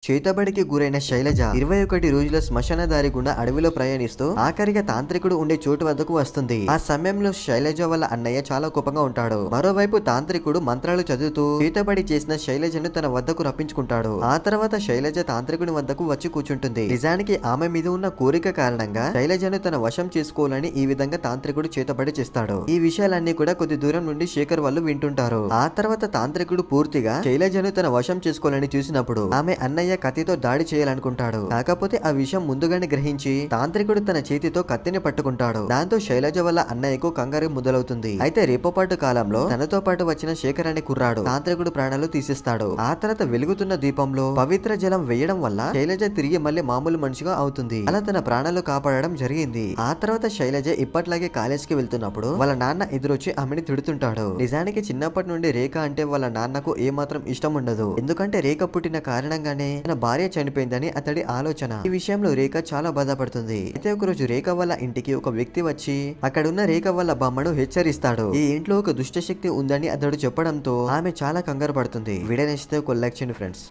చేతబడికి గురైన శైలజ 21 రోజుల శ్మశాన దారి గుండా అడవిలో ప్రయాణిస్తూ ఆఖరిగా తాంత్రికుడు ఉండే చోటు వద్దకు వస్తుంది. ఆ సమయంలో శైలజ వాళ్ళ అన్నయ్య చాలా కోపంగా ఉంటాడు. మరోవైపు తాంత్రికుడు మంత్రాలు చదువుతూ చేతబడి చేసిన శైలజను తన వద్దకు రప్పించుకుంటాడు. ఆ తర్వాత శైలజ తాంత్రికుని వద్దకు వచ్చి కూర్చుంటుంది. నిజానికి ఆమె మీద ఉన్న కోరిక కారణంగా శైలజను తన వశం చేసుకోవాలని ఈ విధంగా తాంత్రికుడు చేతబడి చేస్తాడు. ఈ విషయాలన్నీ కూడా కొద్ది దూరం నుండి శేఖర్ వాళ్ళు వింటుంటారు. ఆ తర్వాత తాంత్రికుడు పూర్తిగా శైలజను తన వశం చేసుకోవాలని చూసినప్పుడు ఆమె అన్నయ్య కత్తితో దాడి చేయాలనుకుంటాడు. కాకపోతే ఆ విషయం ముందుగానే గ్రహించి తాంత్రికుడు తన చేతితో కత్తిని పట్టుకుంటాడు. దాంతో శైలజ వల్ల అన్నయ్యకు కంగారు మొదలవుతుంది. అయితే రేపోపాటు కాలంలో తనతో పాటు వచ్చిన శేఖర్ అనే కుర్రాడు తాంత్రికుడు ప్రాణాలు తీసేస్తాడు. ఆ తర్వాత వెలుగుతున్న దీపంలో పవిత్ర జలం వేయడం వల్ల శైలజ తిరిగి మళ్ళీ మామూలు మనిషిగా అవుతుంది. అలా తన ప్రాణాలు కాపాడడం జరిగింది. ఆ తర్వాత శైలజ ఇప్పట్లాగే కాలేజ్కి వెళ్తున్నప్పుడు వాళ్ళ నాన్న ఎదురొచ్చి ఆమెని తిడుతుంటాడు. నిజానికి చిన్నప్పటి నుండి రేఖ అంటే వాళ్ళ నాన్నకు ఏమాత్రం ఇష్టం ఉండదు. ఎందుకంటే రేఖ పుట్టిన కారణంగానే తన భార్య చనిపోయిందని అతడి ఆలోచన. ఈ విషయంలో రేఖ చాలా బాధపడుతుంది. అయితే ఒకరోజు రేఖ వాళ్ళ ఇంటికి ఒక వ్యక్తి వచ్చి అక్కడున్న రేఖ వాళ్ళ బామ్మను హెచ్చరిస్తాడు. ఈ ఇంట్లో ఒక దుష్టశక్తి ఉందని అతడు చెప్పడంతో ఆమె చాలా కంగారు పడుతుంది. వీడియో నచ్చితే ఒక లైక్ చేయండి ఫ్రెండ్స్.